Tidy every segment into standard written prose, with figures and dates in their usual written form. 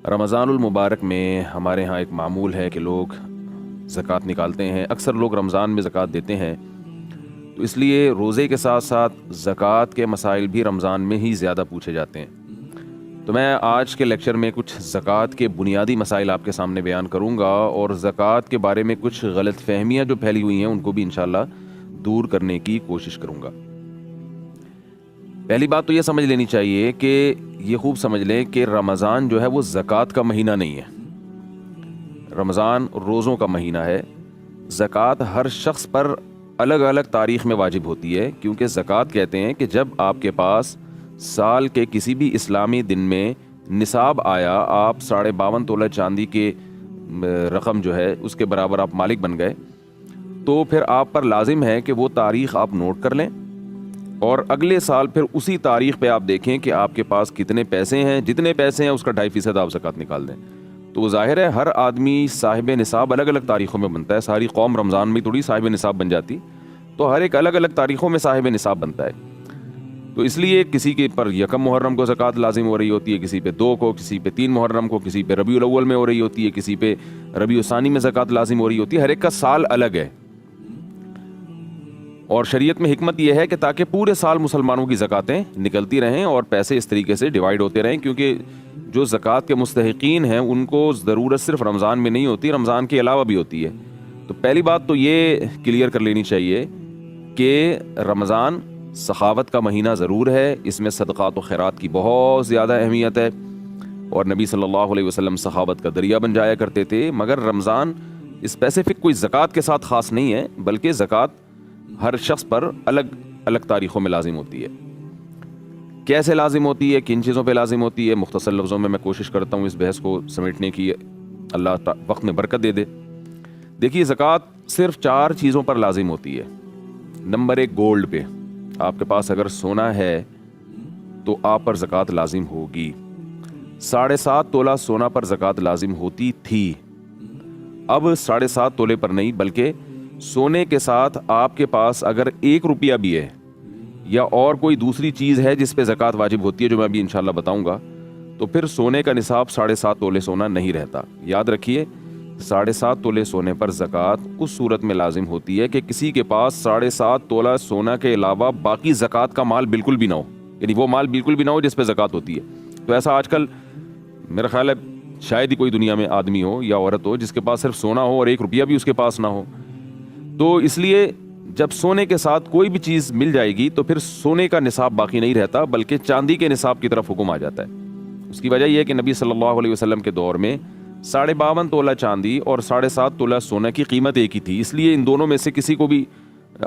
رمضان المبارک میں ہمارے ہاں ایک معمول ہے کہ لوگ زکوٰۃ نکالتے ہیں. اکثر لوگ رمضان میں زکوٰۃ دیتے ہیں، تو اس لیے روزے کے ساتھ ساتھ زکوٰۃ کے مسائل بھی رمضان میں ہی زیادہ پوچھے جاتے ہیں. تو میں آج کے لیکچر میں کچھ زکوٰۃ کے بنیادی مسائل آپ کے سامنے بیان کروں گا، اور زکوٰۃ کے بارے میں کچھ غلط فہمیاں جو پھیلی ہوئی ہیں ان کو بھی انشاءاللہ دور کرنے کی کوشش کروں گا. پہلی بات تو یہ سمجھ لینی چاہیے کہ یہ خوب سمجھ لیں کہ رمضان جو ہے وہ زکوٰۃ کا مہینہ نہیں ہے. رمضان روزوں کا مہینہ ہے. زکوٰۃ ہر شخص پر الگ الگ تاریخ میں واجب ہوتی ہے، کیونکہ زکوٰۃ کہتے ہیں کہ جب آپ کے پاس سال کے کسی بھی اسلامی دن میں نصاب آیا، آپ 52.5 تولہ چاندی کے رقم جو ہے اس کے برابر آپ مالک بن گئے، تو پھر آپ پر لازم ہے کہ وہ تاریخ آپ نوٹ کر لیں، اور اگلے سال پھر اسی تاریخ پہ آپ دیکھیں کہ آپ کے پاس کتنے پیسے ہیں. جتنے پیسے ہیں اس کا 2.5% آپ زکوٰۃ نکال دیں. تو ظاہر ہے ہر آدمی صاحب نصاب الگ الگ تاریخوں میں بنتا ہے. ساری قوم رمضان میں تھوڑی صاحب نصاب بن جاتی، تو ہر ایک الگ الگ تاریخوں میں صاحب نصاب بنتا ہے. تو اس لیے کسی کے پر 1 محرم کو زکوٰۃ لازم ہو رہی ہوتی ہے، کسی پہ 2 کو، کسی پہ 3 محرم کو، کسی پہ ربیع الاول میں ہو رہی ہوتی ہے، کسی پہ ربیع الثانی میں زکوٰۃ لازم ہو رہی ہوتی ہے. ہر ایک کا سال الگ ہے، اور شریعت میں حکمت یہ ہے کہ تاکہ پورے سال مسلمانوں کی زکوٰتیں نکلتی رہیں اور پیسے اس طریقے سے ڈیوائیڈ ہوتے رہیں، کیونکہ جو زکوٰۃ کے مستحقین ہیں ان کو ضرورت صرف رمضان میں نہیں ہوتی، رمضان کے علاوہ بھی ہوتی ہے. تو پہلی بات تو یہ کلیئر کر لینی چاہیے کہ رمضان سخاوت کا مہینہ ضرور ہے، اس میں صدقات و خیرات کی بہت زیادہ اہمیت ہے، اور نبی صلی اللہ علیہ وسلم سخاوت کا دریا بن جایا کرتے تھے. مگر رمضان اسپیسیفک کوئی زکوٰۃ کے ساتھ خاص نہیں ہے، بلکہ زکوٰۃ ہر شخص پر الگ الگ تاریخوں میں لازم ہوتی ہے. کیسے لازم ہوتی ہے، کن چیزوں پہ لازم ہوتی ہے، مختصر لفظوں میں کوشش کرتا ہوں اس بحث کو سمیٹنے کی. اللہ وقت میں برکت دے دے. دیکھیے، زکوٰۃ صرف 4 چیزوں پر لازم ہوتی ہے. نمبر 1، گولڈ پہ. آپ کے پاس اگر سونا ہے تو آپ پر زکوٰۃ لازم ہوگی. 7.5 تولہ سونا پر زکوٰۃ لازم ہوتی تھی. اب 7.5 تولے پر نہیں، بلکہ سونے کے ساتھ آپ کے پاس اگر 1 روپیہ بھی ہے یا اور کوئی دوسری چیز ہے جس پہ زکوٰۃ واجب ہوتی ہے، جو میں ابھی انشاءاللہ بتاؤں گا، تو پھر سونے کا نصاب 7.5 تولے سونا نہیں رہتا. یاد رکھیے، 7.5 تولے سونے پر زکوٰۃ اس صورت میں لازم ہوتی ہے کہ کسی کے پاس 7.5 تولہ سونا کے علاوہ باقی زکوٰۃ کا مال بالکل بھی نہ ہو، یعنی وہ مال بالکل بھی نہ ہو جس پہ زکوٰۃ ہوتی ہے. تو ایسا آج کل میرا خیال ہے شاید ہی کوئی دنیا میں آدمی ہو یا عورت ہو جس کے پاس صرف سونا ہو اور 1 روپیہ بھی اس کے پاس نہ ہو. تو اس لیے جب سونے کے ساتھ کوئی بھی چیز مل جائے گی تو پھر سونے کا نصاب باقی نہیں رہتا، بلکہ چاندی کے نصاب کی طرف حکم آ جاتا ہے. اس کی وجہ یہ ہے کہ نبی صلی اللہ علیہ وسلم کے دور میں 52.5 تولہ چاندی اور 7.5 تولہ سونا کی قیمت ایک ہی تھی. اس لیے ان دونوں میں سے کسی کو بھی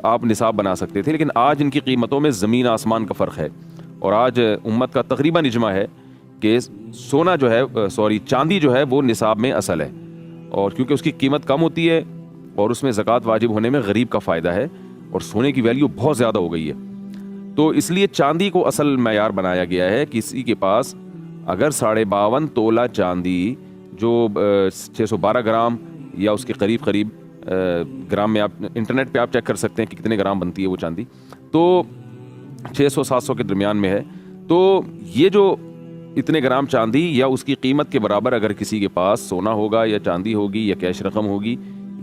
آپ نصاب بنا سکتے تھے، لیکن آج ان کی قیمتوں میں زمین آسمان کا فرق ہے. اور آج امت کا تقریباً اجماع ہے کہ سونا جو ہے چاندی جو ہے وہ نصاب میں اصل ہے، اور کیونکہ اس کی قیمت کم ہوتی ہے اور اس میں زکوٰۃ واجب ہونے میں غریب کا فائدہ ہے، اور سونے کی ویلیو بہت زیادہ ہو گئی ہے. تو اس لیے چاندی کو اصل معیار بنایا گیا ہے. کسی کے پاس اگر 52.5 تولہ چاندی جو 612 گرام یا اس کے قریب گرام میں، آپ انٹرنیٹ پہ آپ چیک کر سکتے ہیں کہ کتنے گرام بنتی ہے وہ چاندی، تو 600-700 کے درمیان میں ہے. تو یہ جو اتنے گرام چاندی یا اس کی قیمت کے برابر اگر کسی کے پاس سونا ہوگا یا چاندی ہوگی یا کیش رقم ہوگی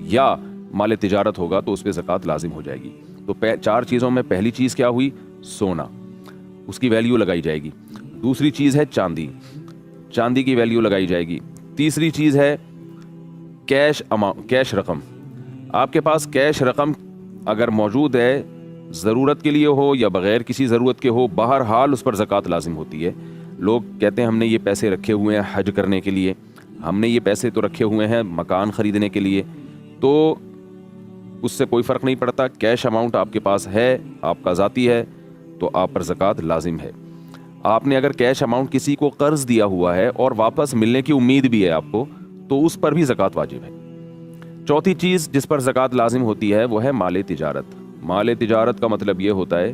یا مال تجارت ہوگا تو اس پہ زکوٰۃ لازم ہو جائے گی. تو 4 چیزوں میں پہلی چیز کیا ہوئی؟ سونا، اس کی ویلیو لگائی جائے گی. دوسری چیز ہے چاندی، چاندی کی ویلیو لگائی جائے گی. تیسری چیز ہے کیش رقم. آپ کے پاس کیش رقم اگر موجود ہے، ضرورت کے لیے ہو یا بغیر کسی ضرورت کے ہو، بہرحال اس پر زکوٰۃ لازم ہوتی ہے. لوگ کہتے ہیں ہم نے یہ پیسے رکھے ہوئے ہیں حج کرنے کے لیے، ہم نے یہ پیسے تو رکھے ہوئے ہیں مکان خریدنے کے لیے، تو اس سے کوئی فرق نہیں پڑتا. کیش اماؤنٹ آپ کے پاس ہے، آپ کا ذاتی ہے، تو آپ پر زکوٰۃ لازم ہے. آپ نے اگر کیش اماؤنٹ کسی کو قرض دیا ہوا ہے اور واپس ملنے کی امید بھی ہے آپ کو، تو اس پر بھی زکوٰۃ واجب ہے. چوتھی چیز جس پر زکوٰۃ لازم ہوتی ہے وہ ہے مال تجارت. مال تجارت کا مطلب یہ ہوتا ہے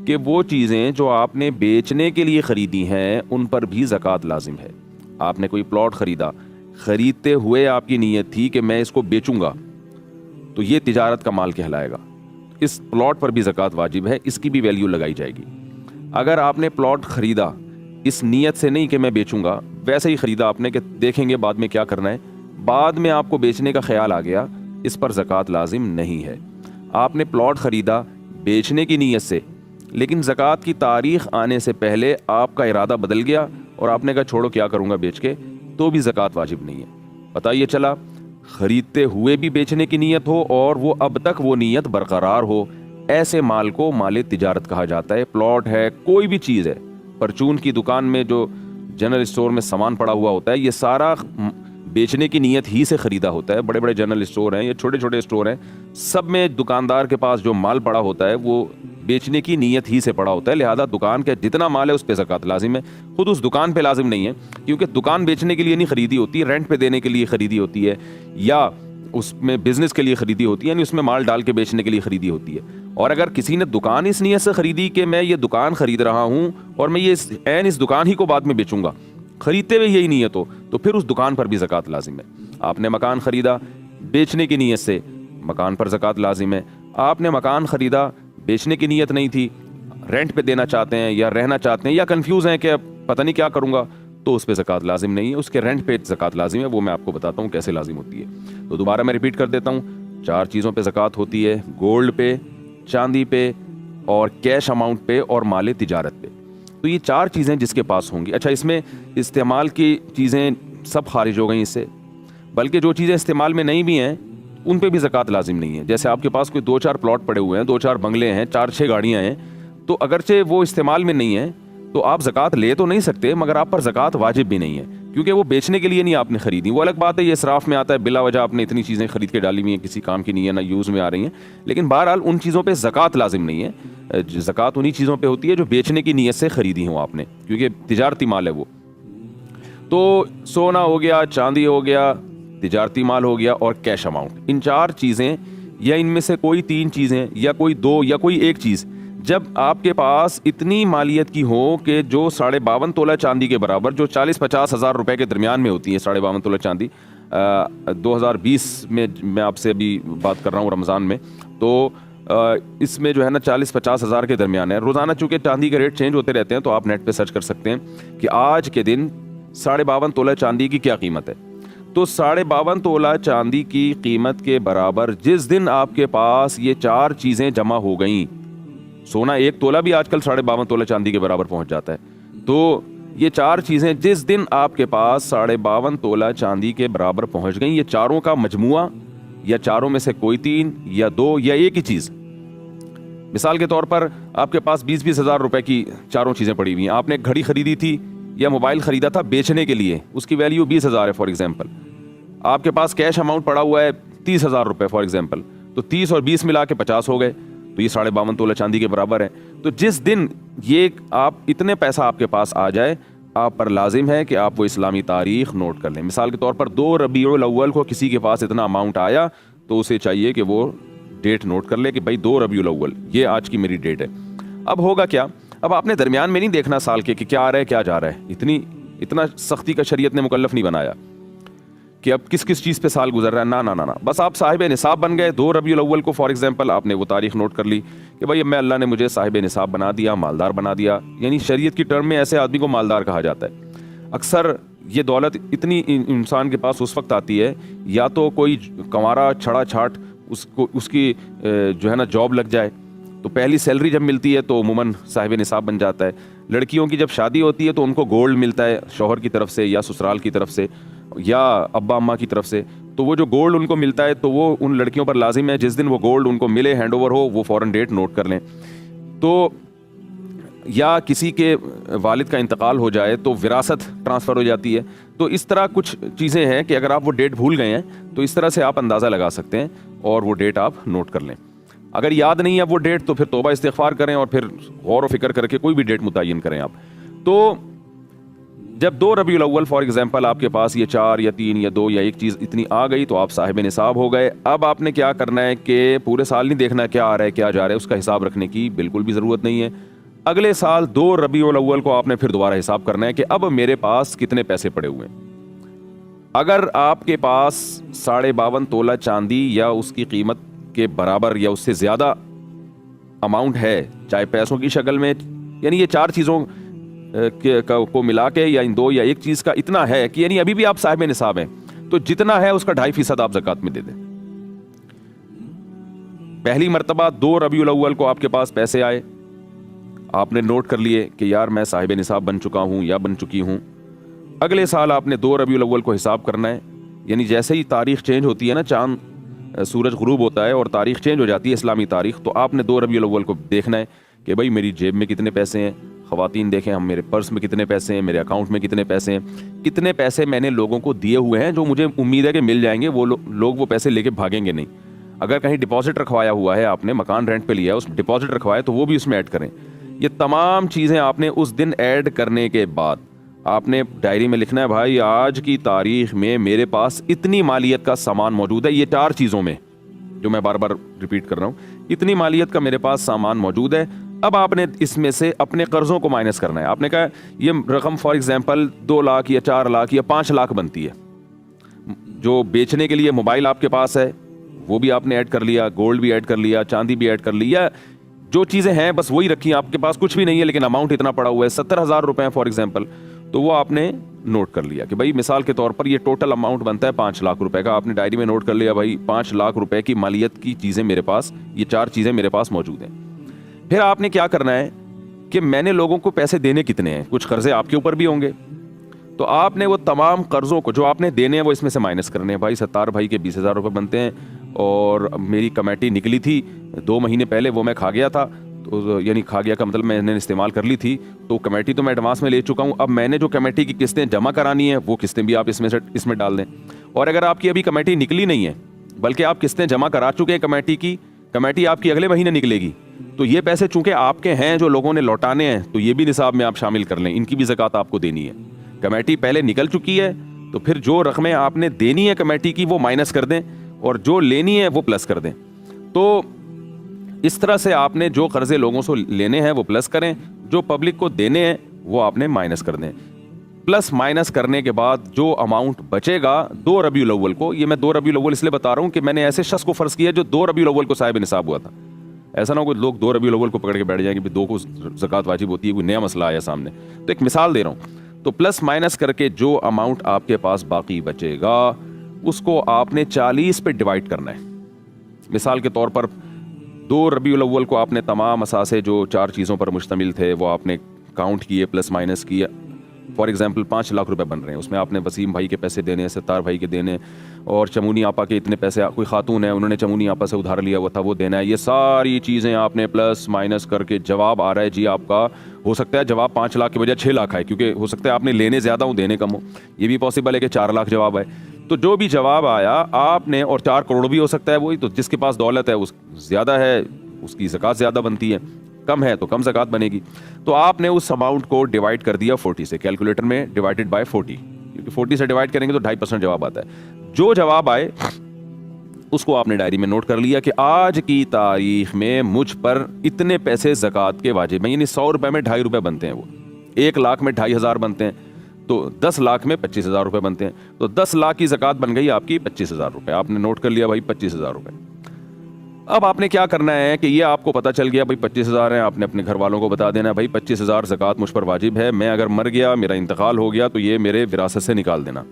کہ وہ چیزیں جو آپ نے بیچنے کے لیے خریدی ہیں ان پر بھی زکوٰۃ لازم ہے. آپ نے کوئی پلاٹ خریدا، خریدتے ہوئے آپ کی نیت تھی کہ میں اس کو بیچوں گا، تو یہ تجارت کا مال کہلائے گا. اس پلاٹ پر بھی زکوٰۃ واجب ہے، اس کی بھی ویلیو لگائی جائے گی. اگر آپ نے پلاٹ خریدا اس نیت سے نہیں کہ میں بیچوں گا، ویسے ہی خریدا آپ نے کہ دیکھیں گے بعد میں کیا کرنا ہے، بعد میں آپ کو بیچنے کا خیال آ گیا، اس پر زکوٰۃ لازم نہیں ہے۔ آپ نے پلاٹ خریدا بیچنے کی نیت سے، لیکن زکوٰۃ کی تاریخ آنے سے پہلے آپ کا ارادہ بدل گیا اور آپ نے کہا چھوڑو کیا کروں گا بیچ کے، تو بھی زکوٰۃ واجب نہیں ہے۔ پتہ یہ چلا خریدتے ہوئے بھی بیچنے کی نیت ہو اور وہ اب تک وہ نیت برقرار ہو، ایسے مال کو مال تجارت کہا جاتا ہے۔ پلاٹ ہے، کوئی بھی چیز ہے، پرچون کی دکان میں جو جنرل اسٹور میں سامان پڑا ہوا ہوتا ہے، یہ سارا بیچنے کی نیت ہی سے خریدا ہوتا ہے۔ بڑے بڑے جنرل اسٹور ہیں یا چھوٹے چھوٹے اسٹور ہیں، سب میں دکاندار کے پاس جو مال پڑا ہوتا ہے وہ بیچنے کی نیت ہی سے پڑا ہوتا ہے، لہذا دکان کا جتنا مال ہے اس پہ زکوٰۃ لازم ہے۔ خود اس دکان پہ لازم نہیں ہے، کیونکہ دکان بیچنے کے لیے نہیں خریدی ہوتی، رینٹ پہ دینے کے لیے خریدی ہوتی ہے، یا اس میں بزنس کے لیے خریدی ہوتی ہے، یعنی اس میں مال ڈال کے بیچنے کے لیے خریدی ہوتی ہے۔ اور اگر کسی نے دکان اس نیت سے خریدی کہ میں یہ دکان خرید رہا ہوں اور میں یہ اس دکان ہی کو بعد میں بیچوں گا، خریدتے ہوئے یہی نیت ہو، تو پھر اس دکان پر بھی زکوٰۃ لازم ہے۔ آپ نے مکان خریدا بیچنے کی نیت سے، مکان پر زکوٰۃ لازم ہے۔ آپ نے مکان خریدا بیچنے کی نیت نہیں تھی، رینٹ پہ دینا چاہتے ہیں یا رہنا چاہتے ہیں یا کنفیوز ہیں کہ اب پتہ نہیں کیا کروں گا، تو اس پہ زکوٰۃ لازم نہیں ہے، اس کے رینٹ پہ زکوٰۃ لازم ہے۔ وہ میں آپ کو بتاتا ہوں کیسے لازم ہوتی ہے۔ تو دوبارہ میں ریپیٹ کر دیتا ہوں، 4 چیزوں پہ زکوٰۃ ہوتی ہے: گولڈ پہ، چاندی پہ، اور کیش اماؤنٹ پہ، اور مال تجارت پہ۔ تو یہ 4 چیزیں جس کے پاس ہوں گی۔ اچھا، اس میں استعمال کی چیزیں سب خارج ہو گئیں اس سے، بلکہ جو چیزیں استعمال میں نہیں بھی ہیں ان پہ بھی زکوٰۃ لازم نہیں ہے۔ جیسے آپ کے پاس کوئی 2-4 پلاٹ پڑے ہوئے ہیں، 2-4 بنگلے ہیں، 4-6 گاڑیاں ہیں، تو اگرچہ وہ استعمال میں نہیں ہیں تو آپ زکوٰۃ لے تو نہیں سکتے، مگر آپ پر زکوٰۃ واجب بھی نہیں ہے، کیونکہ وہ بیچنے کے لیے نہیں آپ نے خریدی۔ وہ الگ بات ہے، یہ اسراف میں آتا ہے، بلا وجہ آپ نے اتنی چیزیں خرید کے ڈالی ہوئی ہیں، کسی کام کی نہیں ہے، نہ یوز میں آ رہی ہیں، لیکن بہرحال ان چیزوں پہ زکوٰۃ لازم نہیں ہے۔ زکوٰۃ انہی چیزوں پہ ہوتی ہے جو بیچنے کی نیت سے خریدی ہوں آپ نے، کیونکہ تجارتی مال ہے وہ۔ تو سونا ہو گیا، چاندی ہو گیا، تجارتی مال ہو گیا، اور کیش اماؤنٹ، ان 4 چیزیں یا ان میں سے کوئی 3 چیزیں یا کوئی 2 یا کوئی ایک چیز جب آپ کے پاس اتنی مالیت کی ہو کہ جو 52.5 تولہ چاندی کے برابر، جو 40-50 ہزار روپے کے درمیان میں ہوتی ہے 52.5 تولہ چاندی، 2020 میں میں آپ سے ابھی بات کر رہا ہوں رمضان میں، تو اس میں جو ہے نا 40-50 ہزار کے درمیان ہے۔ روزانہ چونکہ چاندی کے ریٹ چینج ہوتے رہتے ہیں تو آپ نیٹ پہ سرچ کر سکتے ہیں کہ آج کے دن 52.5 تولہ چاندی کی کیا قیمت ہے۔ تو 52.5 تولہ چاندی کی قیمت کے برابر جس دن آپ کے پاس یہ 4 چیزیں جمع ہو گئیں، سونا 1 تولہ بھی آج کل 52.5 تولہ چاندی کے برابر پہنچ جاتا ہے، تو یہ 4 چیزیں جس دن آپ کے پاس 52.5 تولہ چاندی کے برابر پہنچ گئیں، یہ چاروں کا مجموعہ یا چاروں میں سے کوئی 3 یا 2 یا ایک ہی چیز، مثال کے طور پر آپ کے پاس 20-20 ہزار روپے کی چاروں چیزیں پڑی ہوئی ہیں، آپ نے ایک گھڑی خریدی تھی یا موبائل خریدا تھا بیچنے کے لیے، اس کی ویلیو 20 ہزار ہے فار ایگزامپل، آپ کے پاس کیش اماؤنٹ پڑا ہوا ہے 30 ہزار روپے فار ایگزامپل، تو 30 اور 20 ملا کے 50 ہو گئے، تو یہ 52.5 تولہ چاندی کے برابر ہے۔ تو جس دن یہ آپ اتنے پیسہ آپ کے پاس آ جائے، آپ پر لازم ہے کہ آپ وہ اسلامی تاریخ نوٹ کر لیں۔ مثال کے طور پر 2 ربیع الاول کو کسی کے پاس اتنا اماؤنٹ آیا تو اسے چاہیے کہ وہ ڈیٹ نوٹ کر لے کہ بھائی 2 ربیع الاول یہ آج کی میری ڈیٹ ہے۔ اب ہوگا کیا، اب آپ نے درمیان میں نہیں دیکھنا سال کے کہ کیا آ رہا ہے کیا جا رہا ہے، اتنا سختی کا شریعت نے مکلف نہیں بنایا کہ اب کس چیز پہ سال گزر رہا ہے، نہ، بس آپ صاحب نصاب بن گئے 2 ربیع الاول کو فار ایگزامپل، آپ نے وہ تاریخ نوٹ کر لی کہ بھائی اب میں اللہ نے مجھے صاحب نصاب بنا دیا، مالدار بنا دیا، یعنی شریعت کی ٹرم میں ایسے آدمی کو مالدار کہا جاتا ہے۔ اکثر یہ دولت اتنی انسان کے پاس اس وقت آتی ہے یا تو کوئی کنوارا چھڑا چھاٹ اس کی جو ہے نا جاب لگ جائے، تو پہلی سیلری جب ملتی ہے تو عموماً صاحب نصاب بن جاتا ہے۔ لڑکیوں کی جب شادی ہوتی ہے تو ان کو گولڈ ملتا ہے شوہر کی طرف سے یا سسرال کی طرف سے یا ابا اماں کی طرف سے، تو وہ جو گولڈ ان کو ملتا ہے تو وہ ان لڑکیوں پر لازم ہے جس دن وہ گولڈ ان کو ملے، ہینڈ اوور ہو، وہ فوراً ڈیٹ نوٹ کر لیں۔ تو یا کسی کے والد کا انتقال ہو جائے تو وراثت ٹرانسفر ہو جاتی ہے۔ تو اس طرح کچھ چیزیں ہیں کہ اگر آپ وہ ڈیٹ بھول گئے ہیں تو اس طرح سے آپ اندازہ لگا سکتے ہیں اور وہ ڈیٹ آپ نوٹ کر لیں۔ اگر یاد نہیں ہے وہ ڈیٹ تو پھر توبہ استغفار کریں اور پھر غور و فکر کر کے کوئی بھی ڈیٹ متعین کریں آپ۔ تو جب 2 ربیع الاول فار ایگزامپل آپ کے پاس یہ 4 یا 3 یا 2 یا ایک چیز اتنی آ گئی تو آپ صاحب نصاب ہو گئے۔ اب آپ نے کیا کرنا ہے کہ پورے سال نہیں دیکھنا کیا آ رہا ہے کیا جا رہا ہے، اس کا حساب رکھنے کی بالکل بھی ضرورت نہیں ہے۔ اگلے سال 2 ربیع الاول کو آپ نے پھر دوبارہ حساب کرنا ہے کہ اب میرے پاس کتنے پیسے پڑے ہوئے ہیں۔ اگر آپ کے پاس 52.5 تولہ چاندی یا اس کی قیمت کے برابر یا اس سے زیادہ اماؤنٹ ہے، چاہے پیسوں کی شکل میں، یعنی یہ 4 چیزوں کو ملا کے یا ان دو یا ایک چیز کا اتنا ہے کہ یعنی ابھی بھی آپ صاحب نصاب ہیں تو جتنا ہے اس کا 2.5% آپ زکوٰۃ میں دے دیں. پہلی مرتبہ 2 ربیع الاول کو آپ کے پاس پیسے آئے, آپ نے نوٹ کر لیے کہ یار میں صاحب نصاب بن چکا ہوں یا بن چکی ہوں. اگلے سال آپ نے 2 ربیع الاول کو حساب کرنا ہے, یعنی جیسے ہی تاریخ چینج ہوتی ہے نا, چاند سورج غروب ہوتا ہے اور تاریخ چینج ہو جاتی ہے اسلامی تاریخ, تو آپ نے 2 ربیع الاول کو دیکھنا ہے کہ بھائی میری جیب میں کتنے پیسے ہیں. خواتین دیکھیں ہم, میرے پرس میں کتنے پیسے ہیں, میرے اکاؤنٹ میں کتنے پیسے ہیں, کتنے پیسے میں نے لوگوں کو دیے ہوئے ہیں جو مجھے امید ہے کہ مل جائیں گے, وہ لوگ وہ پیسے لے کے بھاگیں گے نہیں. اگر کہیں ڈپازٹ رکھوایا ہوا ہے, آپ نے مکان رینٹ پہ لیا ہے, اس ڈپازٹ رکھوایا تو وہ بھی اس میں ایڈ کریں. یہ تمام چیزیں آپ نے اس دن ایڈ کرنے کے بعد آپ نے ڈائری میں لکھنا ہے بھائی آج کی تاریخ میں میرے پاس اتنی مالیت کا سامان موجود ہے. یہ 4 چیزوں میں جو میں بار بار ریپیٹ کر رہا ہوں, اتنی مالیت کا میرے پاس سامان موجود ہے. اب آپ نے اس میں سے اپنے قرضوں کو مائنس کرنا ہے. آپ نے کہا یہ رقم فار ایگزامپل 2 لاکھ یا 4 لاکھ یا 5 لاکھ بنتی ہے. جو بیچنے کے لیے موبائل آپ کے پاس ہے وہ بھی آپ نے ایڈ کر لیا, گولڈ بھی ایڈ کر لیا, چاندی بھی ایڈ کر لیا, جو چیزیں ہیں بس وہی رکھی ہیں. آپ کے پاس کچھ بھی نہیں ہے لیکن اماؤنٹ اتنا پڑا ہوا ہے 70,000 روپے فار ایگزامپل, تو وہ آپ نے نوٹ کر لیا کہ بھائی مثال کے طور پر یہ ٹوٹل اماؤنٹ بنتا ہے 5 لاکھ روپے کا. آپ نے ڈائری میں نوٹ کر لیا بھائی 5 لاکھ روپے کی مالیت کی چیزیں میرے پاس, یہ 4 چیزیں میرے پاس موجود ہیں. پھر آپ نے کیا کرنا ہے کہ میں نے لوگوں کو پیسے دینے کتنے ہیں, کچھ قرضے آپ کے اوپر بھی ہوں گے, تو آپ نے وہ تمام قرضوں کو جو آپ نے دینے ہیں وہ اس میں سے مائنس کرنے ہیں. بھائی 70 بھائی کے 20,000 روپے بنتے ہیں اور میری کمیٹی نکلی تھی 2 مہینے پہلے, وہ میں کھا گیا تھا, تو یعنی کھا گیا کا مطلب میں نے استعمال کر لی تھی, تو کمیٹی تو میں ایڈوانس میں لے چکا ہوں. اب میں نے جو کمیٹی کی قسطیں جمع کرانی ہیں وہ قسطیں بھی آپ اس میں ڈال دیں. اور اگر آپ کی ابھی کمیٹی نکلی نہیں ہے بلکہ آپ قسطیں جمع کرا چکے ہیں, کمیٹی آپ کی اگلے مہینے نکلے گی, تو یہ پیسے چونکہ آپ کے ہیں جو لوگوں نے لوٹانے ہیں تو یہ بھی نصاب میں آپ شامل کر لیں, ان کی بھی زکوٰۃ آپ کو دینی ہے. کمیٹی پہلے نکل چکی ہے تو پھر جو رقمیں آپ نے دینی ہے کمیٹی کی وہ مائنس کر دیں اور جو لینی ہے وہ پلس کر دیں. تو اس طرح سے آپ نے جو قرضے لوگوں سے لینے ہیں وہ پلس کریں, جو پبلک کو دینے ہیں وہ آپ نے مائنس کر دیں. پلس مائنس کرنے کے بعد جو اماؤنٹ بچے گا 2 ربیع الاول کو, یہ میں 2 ربیع الاول اس لیے بتا رہا ہوں کہ میں نے ایسے شخص کو فرض کیا جو 2 ربیع الاول کو صاحب نصاب ہوا تھا. ایسا نہ ہو کہ لوگ 2 ربیع الاول کو پکڑ کے بیٹھ جائیں کہ 2 کو زکوٰۃ واجب ہوتی ہے, کوئی نیا مسئلہ آیا سامنے. تو ایک مثال دے رہا ہوں. تو پلس مائنس کر کے جو اماؤنٹ آپ کے پاس باقی بچے گا اس کو آپ نے 40 پہ ڈیوائڈ کرنا ہے. مثال کے طور پر 2 ربیع الاول کو آپ نے تمام اثاثے جو 4 چیزوں پر مشتمل تھے وہ آپ نے کاؤنٹ کیے, پلس مائنس کیے. فار ایگزامپل 5 لاکھ روپے بن رہے ہیں, اس میں آپ نے وسیم بھائی کے پیسے دینے ہیں, 70 بھائی کے دینے, اور چمونی آپا کے اتنے پیسے, کوئی خاتون ہے انہوں نے چمونی آپا سے ادھار لیا ہوا تھا وہ دینا ہے. یہ ساری چیزیں آپ نے پلس مائنس کر کے جواب آ رہا ہے جی آپ کا, ہو سکتا ہے جواب 5 لاکھ کے بجائے 6 لاکھ آئے, کیونکہ ہو سکتا ہے آپ نے لینے زیادہ ہوں دینے کم ہو. یہ بھی پاسبل ہے کہ 4 لاکھ جواب آئے. تو جو بھی جواب آیا آپ نے, اور 4 کروڑ بھی ہو سکتا ہے, وہی تو جس کے پاس دولت ہے اس زیادہ ہے اس کی زکوٰۃ زیادہ بنتی ہے, کم ہے تو کم زکوٰۃ بنے گی. تو آپ نے اس اماؤنٹ کو ڈیوائڈ کر دیا 40 سے, کیلکولیٹر میں ڈیوائڈڈ بائی 40, کیونکہ 40 سے ڈیوائڈ کریں گے تو 2.5% جواب آتا ہے. جو جواب آئے اس کو آپ نے ڈائری میں نوٹ کر لیا کہ آج کی تاریخ میں مجھ پر اتنے پیسے زکوٰۃ کے واجب ہیں, یعنی 100 روپے میں 2.5 روپے بنتے ہیں, وہ 1 لاکھ میں 2.5 بنتے ہیں, تو 10 لاکھ میں 25,000 روپے بنتے ہیں. تو 10 لاکھ کی زکوٰۃ بن گئی آپ کی 25,000 روپے. آپ نے نوٹ کر لیا بھائی 25,000 روپے. اب آپ نے کیا کرنا ہے کہ یہ آپ کو پتہ چل گیا بھائی 25,000 ہیں, آپ نے اپنے گھر والوں کو بتا دینا بھائی 25,000 زکوٰۃ مجھ پر واجب ہے, میں اگر مر گیا, میرا انتقال ہو گیا تو یہ میرے وراثت سے نکال دینا.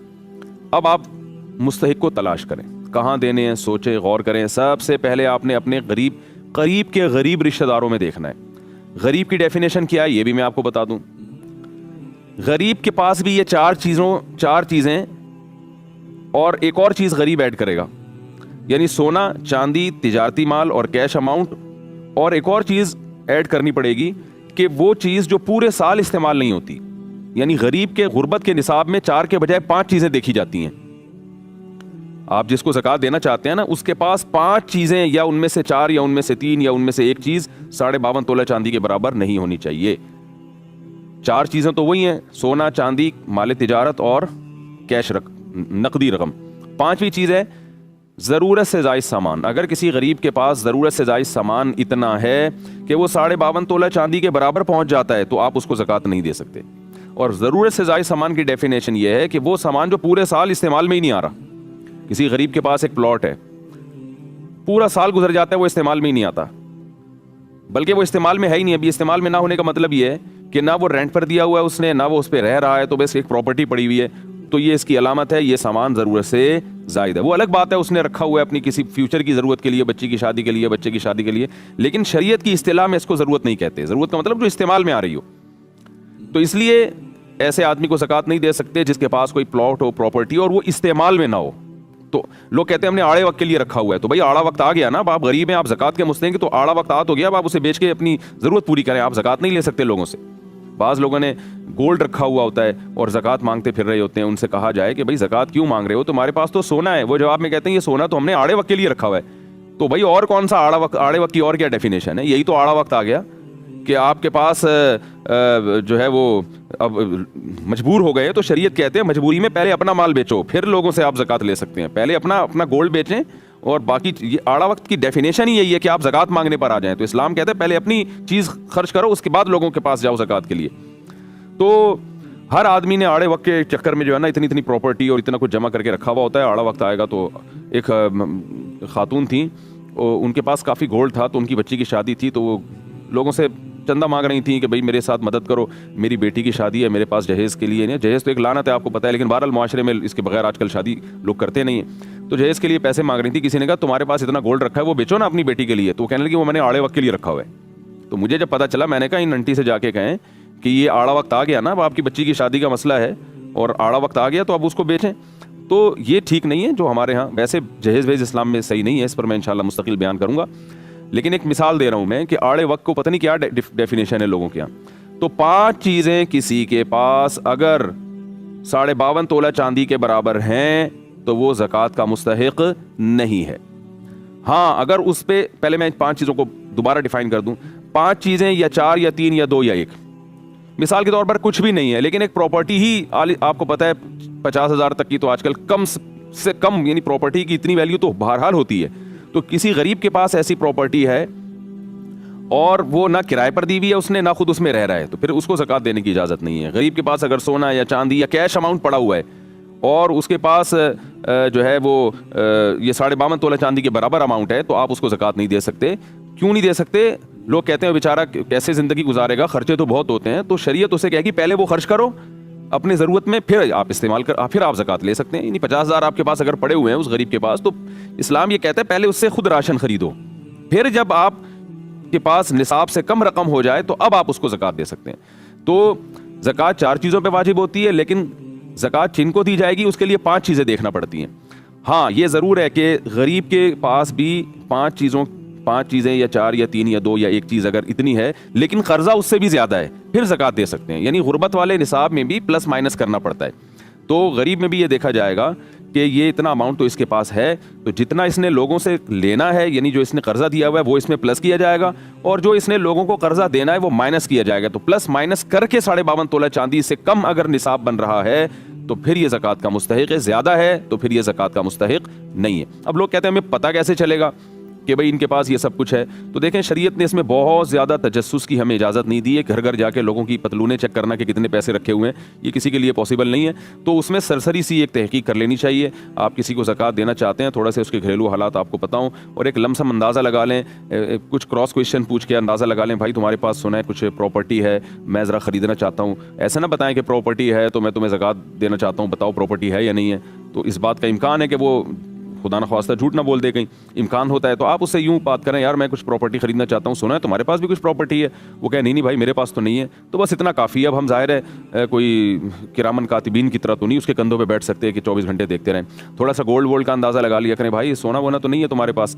اب آپ مستحق کو تلاش کریں, کہاں دینے ہیں, سوچیں, غور کریں. سب سے پہلے آپ نے اپنے قریب کے غریب رشتہ داروں میں دیکھنا ہے. غریب کی ڈیفینیشن کیا ہے یہ بھی میں آپ کو بتا دوں. غریب کے پاس بھی یہ 4 چیزیں اور ایک اور چیز غریب ایڈ کرے گا, یعنی سونا, چاندی, تجارتی مال اور کیش اماؤنٹ, اور ایک اور چیز ایڈ کرنی پڑے گی کہ وہ چیز جو پورے سال استعمال نہیں ہوتی. یعنی غریب کے غربت کے نصاب میں 4 کے بجائے 5 چیزیں دیکھی جاتی ہیں. آپ جس کو زکوٰۃ دینا چاہتے ہیں نا اس کے پاس 5 چیزیں, یا ان میں سے 4 یا ان میں سے 3 یا ان میں سے ایک چیز 52.5 تولہ چاندی کے برابر نہیں ہونی چاہیے. 4 چیزیں تو وہی ہیں, سونا, چاندی, مال تجارت اور کیش نقدی رقم. 5ویں چیز ہے ضرورت سے زائد سامان. اگر کسی غریب کے پاس ضرورت سے زائد سامان اتنا ہے کہ وہ 52.5 تولہ چاندی کے برابر پہنچ جاتا ہے تو آپ اس کو زکوٰۃ نہیں دے سکتے. اور ضرورت سے زائد سامان کی ڈیفینیشن یہ ہے کہ وہ سامان جو پورے سال استعمال میں ہی نہیں آ رہا. کسی غریب کے پاس ایک پلاٹ ہے, پورا سال گزر جاتا ہے وہ استعمال میں ہی نہیں آتا, بلکہ وہ استعمال میں ہے ہی نہیں. ابھی استعمال میں نہ ہونے کا مطلب یہ ہے کہ نہ وہ رینٹ پر دیا ہوا ہے اس نے، نہ وہ اس پہ رہ رہا ہے، تو بس ایک پراپرٹی پڑی ہوئی ہے، تو یہ اس کی علامت ہے یہ سامان ضرورت سے زائد ہے۔ وہ الگ بات ہے اس نے رکھا ہوا ہے اپنی کسی فیوچر کی ضرورت کے لیے، بچی کی شادی کے لیے، بچے کی شادی کے لیے، لیکن شریعت کی اصطلاح میں اس کو ضرورت نہیں کہتے۔ ضرورت کا مطلب جو استعمال میں آ رہی ہو۔ تو اس لیے ایسے آدمی کو زکوٰۃ نہیں دے سکتے جس کے پاس کوئی پلاٹ ہو، پراپرٹی، اور وہ استعمال میں نہ ہو۔ تو لوگ کہتے ہیں ہم نے آڑے وقت کے لیے رکھا ہوا ہے، تو بھائی آڑا وقت آ گیا نا، اب آپ غریب ہیں، آپ زکوٰۃ کے مستحق ہیں، تو آڑا وقت آ تو گیا، اب آپ اسے بیچ کے اپنی ضرورت پوری کریں، آپ زکوٰۃ نہیں لے سکتے لوگوں سے۔ بعض لوگوں نے گولڈ رکھا ہوا ہوتا ہے اور زکوٰۃ مانگتے پھر رہے ہوتے ہیں، ان سے کہا جائے کہ بھائی زکوٰۃ کیوں مانگ رہے ہو، تمہارے پاس تو سونا ہے۔ وہ جواب میں کہتے ہیں یہ سونا تو ہم نے آڑے وقت کے لیے رکھا ہوا ہے۔ تو بھائی اور کون سا آڑے وقت کی اور کیا ڈیفینیشن ہے؟ یہی تو آڑا وقت آ گیا کہ آپ کے پاس جو ہے وہ اب مجبور ہو گئے، تو شریعت کہتے ہیں مجبوری میں پہلے اپنا مال بیچو، پھر لوگوں سے آپ زکوٰۃ لے سکتے ہیں۔ پہلے اپنا گولڈ بیچیں، اور باقی یہ آڑا وقت کی ڈیفینیشن ہی یہی ہے کہ آپ زکوٰۃ مانگنے پر آ جائیں۔ تو اسلام کہتے ہیں پہلے اپنی چیز خرچ کرو، اس کے بعد لوگوں کے پاس جاؤ زکوٰۃ کے لیے۔ تو ہر آدمی نے آڑے وقت کے چکر میں جو ہے نا اتنی پراپرٹی اور اتنا کچھ جمع کر کے رکھا ہوا ہوتا ہے۔ آڑا وقت آئے گا تو ایک خاتون تھیں، ان کے پاس کافی گولڈ تھا، تو ان کی بچی کی شادی تھی، تو وہ لوگوں سے چندہ مانگ رہی تھیں کہ بھائی میرے ساتھ مدد کرو، میری بیٹی کی شادی ہے، میرے پاس جہیز کے لیے نہیں۔ جہیز تو ایک لعنت ہے، آپ کو پتہ ہے، لیکن بہرحال معاشرے میں اس کے بغیر آج کل شادی لوگ کرتے نہیں ہیں۔ تو جہیز کے لیے پیسے مانگ رہی تھی، کسی نے کہا تمہارے پاس اتنا گولڈ رکھا ہے وہ بیچو نا اپنی بیٹی کے لیے۔ تو وہ کہنے لگی وہ میں نے آڑے وقت کے لیے رکھا ہوا ہے۔ تو مجھے جب پتہ چلا، میں نے کہا ان آنٹی سے جا کے کہیں کہ یہ آڑا وقت آ گیا نا، اب آپ کی بچی کی شادی کا مسئلہ ہے اور آڑا وقت آ گیا تو اب اس کو بیچیں۔ تو یہ ٹھیک نہیں ہے جو ہمارے ہاں، ویسے جہیز ویز اسلام میں صحیح نہیں ہے، اس پر میں انشاءاللہ مستقل بیان کروں گا، لیکن ایک مثال دے رہا ہوں میں کہ آڑے وقت کو پتہ نہیں کیا ڈیفینیشن ہے لوگوں کے یہاں۔ تو 5 چیزیں کسی کے پاس اگر 52.5 تولہ چاندی کے برابر ہیں تو وہ زکوٰۃ کا مستحق نہیں ہے۔ ہاں اگر اس پہ، پہلے میں 5 چیزوں کو دوبارہ ڈیفائن کر دوں، 5 چیزیں یا 4 یا 3 یا 2 یا 1، مثال کے طور پر کچھ بھی نہیں ہے، لیکن ایک پراپرٹی ہی آپ کو پتہ ہے 50,000 تک کی تو آج کل کم سے کم، یعنی پراپرٹی کی اتنی ویلیو تو بہرحال ہوتی ہے۔ تو کسی غریب کے پاس ایسی پراپرٹی ہے اور وہ نہ کرائے پر دی ہوئی ہے اس نے، نہ خود اس میں رہ رہا ہے، تو پھر اس کو زکوٰۃ دینے کی اجازت نہیں ہے۔ غریب کے پاس اگر سونا یا چاندی یا کیش اماؤنٹ پڑا ہوا ہے اور اس کے پاس جو ہے وہ یہ 52.5 تولہ چاندی کے برابر اماؤنٹ ہے، تو آپ اس کو زکوٰۃ نہیں دے سکتے۔ کیوں نہیں دے سکتے؟ لوگ کہتے ہیں بیچارہ کیسے زندگی گزارے گا، خرچے تو بہت ہوتے ہیں۔ تو شریعت اسے کہے گی پہلے وہ خرچ کرو اپنی ضرورت میں، پھر آپ استعمال پھر آپ زکوٰۃ لے سکتے ہیں۔ یعنی 50,000 آپ کے پاس اگر پڑے ہوئے ہیں اس غریب کے پاس، تو اسلام یہ کہتا ہے پہلے اس سے خود راشن خریدو، پھر جب آپ کے پاس نصاب سے کم رقم ہو جائے تو اب آپ اس کو زکوٰۃ دے سکتے ہیں۔ تو زکوٰۃ 4 چیزوں پہ واجب ہوتی ہے، لیکن زکوٰۃ جن کو دی جائے گی اس کے لیے 5 چیزیں دیکھنا پڑتی ہیں۔ ہاں یہ ضرور ہے کہ غریب کے پاس بھی 5 چیزیں یا 4 یا 3 یا 2 یا 1 چیز اگر اتنی ہے، لیکن قرضہ اس سے بھی زیادہ ہے، پھر زکوٰۃ دے سکتے ہیں۔ یعنی غربت والے نصاب میں بھی پلس مائنس کرنا پڑتا ہے۔ تو غریب میں بھی یہ دیکھا جائے گا کہ یہ اتنا اماؤنٹ تو اس کے پاس ہے، تو جتنا اس نے لوگوں سے لینا ہے، یعنی جو اس نے قرضہ دیا ہوا ہے وہ اس میں پلس کیا جائے گا، اور جو اس نے لوگوں کو قرضہ دینا ہے وہ مائنس کیا جائے گا۔ تو پلس مائنس کر کے 52.5 تولہ چاندی سے کم اگر نصاب بن رہا ہے تو پھر یہ زکوٰۃ کا مستحق ہے، زیادہ ہے تو پھر یہ زکوٰۃ کا مستحق نہیں ہے۔ اب لوگ کہتے ہیں ہمیں پتہ کیسے چلے گا کہ بھئی ان کے پاس یہ سب کچھ ہے؟ تو دیکھیں شریعت نے اس میں بہت زیادہ تجسس کی ہمیں اجازت نہیں دی ہے، گھر گھر جا کے لوگوں کی پتلونیں چیک کرنا کہ کتنے پیسے رکھے ہوئے ہیں، یہ کسی کے لیے پاسبل نہیں ہے۔ تو اس میں سرسری سی ایک تحقیق کر لینی چاہیے۔ آپ کسی کو زکوٰۃ دینا چاہتے ہیں، تھوڑا سے اس کے گھریلو حالات آپ کو پتہ ہوں، اور ایک لمسم اندازہ لگا لیں، کچھ کراس کویشچن پوچھ کے اندازہ لگا لیں، بھائی تمہارے پاس سونا ہے، کچھ پراپرٹی ہے، میں ذرا خریدنا چاہتا ہوں۔ ایسا نہ بتائیں کہ پراپرٹی ہے تو میں تمہیں زکوٰۃ دینا چاہتا ہوں، بتاؤ پراپرٹی ہے یا نہیں ہے۔ تو اس بات کا امکان ہے کہ وہ خدا نہ خواستہ جھوٹ نہ بول دے، کہیں امکان ہوتا ہے، تو آپ اس سے یوں بات کریں، یار میں کچھ پراپرٹی خریدنا چاہتا ہوں، سنا ہے تمہارے پاس بھی کچھ پراپرٹی ہے؟ وہ کہے نہیں بھائی میرے پاس تو نہیں ہے۔ تو بس اتنا کافی ہے۔ اب ہم ظاہر ہے کوئی کرامن کاتبین کی طرح تو نہیں اس کے کندھوں پہ بیٹھ سکتے کہ 24 گھنٹے دیکھتے رہیں۔ تھوڑا سا گولڈ کا اندازہ لگا لیا کریں، بھائی سونا وونا تو نہیں ہے تمہارے پاس؟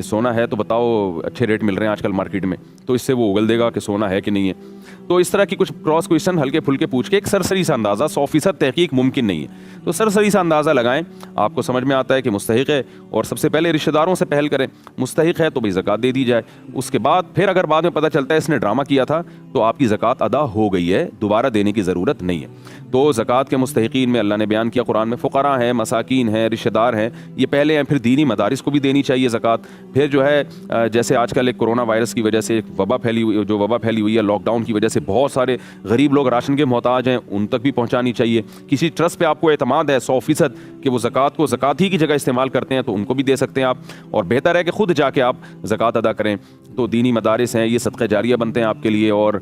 سونا ہے تو بتاؤ، اچھے ریٹ مل رہے ہیں آج کل مارکیٹ میں، تو اس سے وہ اگل دے گا کہ سونا ہے کہ نہیں ہے۔ تو اس طرح کی کچھ کراس کویشچن ہلکے پھلکے پوچھ کے ایک سرسری سا اندازہ، 100% تحقیق ممکن نہیں ہے، تو سرسری سا اندازہ لگائیں، آپ کو سمجھ میں آتا ہے کہ مستحق ہے، اور سب سے پہلے رشتہ داروں سے پہل کریں، مستحق ہے تو بھائی زکوٰۃ دے دی جائے۔ اس کے بعد پھر اگر بعد میں پتہ چلتا ہے اس نے ڈرامہ کیا تھا تو آپ کی زکوٰۃ ادا ہو گئی ہے، دوبارہ دینے کی ضرورت نہیں ہے۔ تو زکوٰۃ کے مستحقین میں اللہ نے بیان کیا قرآن میں، فقراء ہیں، مساکین ہیں، رشتہ دار ہیں، یہ پہلے ہیں۔ پھر دینی مدارس کو بھی دینی چاہیے زکوٰۃ۔ پھر جو ہے جیسے آج کل ایک کرونا وائرس کی وجہ سے ایک وبا پھیلی ہوئی ہے، لاک ڈاؤن کی وجہ سے جیسے بہت سارے غریب لوگ راشن کے محتاج ہیں ان تک بھی پہنچانی چاہیے. کسی ٹرسٹ پہ آپ کو اعتماد ہے 100% کہ وہ زکوٰۃ کو زکوٰۃ ہی کی جگہ استعمال کرتے ہیں تو ان کو بھی دے سکتے ہیں آپ, اور بہتر ہے کہ خود جا کے آپ زکوٰۃ ادا کریں. تو دینی مدارس ہیں, یہ صدقہ جاریہ بنتے ہیں آپ کے لیے, اور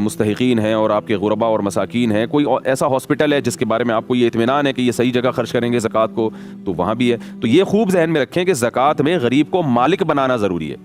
مستحقین ہیں اور آپ کے غربا اور مساکین ہیں. کوئی ایسا ہاسپٹل ہے جس کے بارے میں آپ کو یہ اطمینان ہے کہ یہ صحیح جگہ خرچ کریں گے زکوٰۃ کو, تو وہاں بھی ہے. تو یہ خوب ذہن میں رکھیں کہ زکوٰۃ میں غریب کو مالک بنانا ضروری ہے.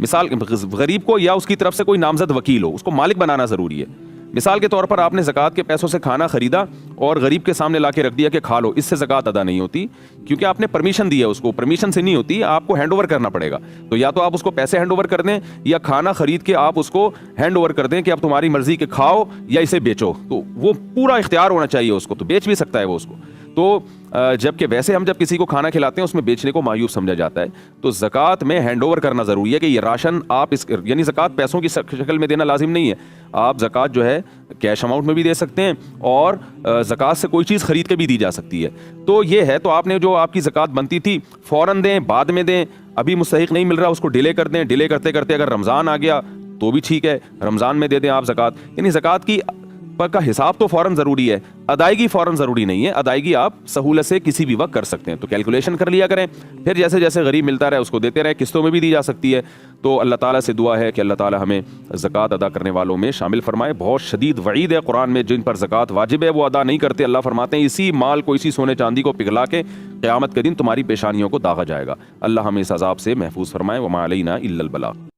مثال غریب کو یا اس کی طرف سے کوئی نامزد وکیل ہو, اس کو مالک بنانا ضروری ہے. مثال کے طور پر آپ نے زکوٰۃ کے پیسوں سے کھانا خریدا اور غریب کے سامنے لا کے رکھ دیا کہ کھا لو, اس سے زکوٰۃ ادا نہیں ہوتی, کیونکہ آپ نے پرمیشن دی ہے اس کو. پرمیشن سے نہیں ہوتی, آپ کو ہینڈ اوور کرنا پڑے گا. تو یا تو آپ اس کو پیسے ہینڈ اوور کر دیں یا کھانا خرید کے آپ اس کو ہینڈ اوور کر دیں کہ اب تمہاری مرضی کہ کھاؤ یا اسے بیچو. تو وہ پورا اختیار ہونا چاہیے اس کو, تو بیچ بھی سکتا ہے وہ اس کو. تو جبکہ ویسے ہم جب کسی کو کھانا کھلاتے ہیں اس میں بیچنے کو معیوب سمجھا جاتا ہے. تو زکوٰۃ میں ہینڈ اوور کرنا ضروری ہے کہ یہ راشن آپ اس یعنی زکوٰۃ پیسوں کی شکل میں دینا لازم نہیں ہے. آپ زکوٰۃ جو ہے کیش اماؤنٹ میں بھی دے سکتے ہیں اور زکوٰۃ سے کوئی چیز خرید کے بھی دی جا سکتی ہے. تو یہ ہے, تو آپ نے جو آپ کی زکوٰۃ بنتی تھی فوراً دیں, بعد میں دیں, ابھی مستحق نہیں مل رہا اس کو ڈیلے کر دیں. ڈیلے کرتے کرتے اگر رمضان آ گیا تو بھی ٹھیک ہے, رمضان میں دے دیں آپ زکوٰۃ. یعنی زکوٰۃ کی کا حساب تو فوراً ضروری ہے, ادائیگی فوراً ضروری نہیں ہے. ادائیگی آپ سہولت سے کسی بھی وقت کر سکتے ہیں. تو کیلکولیشن کر لیا کریں, پھر جیسے جیسے غریب ملتا رہے اس کو دیتے رہے. قسطوں میں بھی دی جا سکتی ہے. تو اللہ تعالیٰ سے دعا ہے کہ اللہ تعالیٰ ہمیں زکوٰۃ ادا کرنے والوں میں شامل فرمائے. بہت شدید وعید ہے قرآن میں جن پر زکوٰۃ واجب ہے وہ ادا نہیں کرتے. اللہ فرماتے ہیں اسی مال کو, اسی سونے چاندی کو پگھلا کے قیامت کے دن تمہاری پیشانیوں کو داغا جائے گا. اللہ ہمیں اس عذاب سے محفوظ فرمائے. وما علینا الا البلاغ.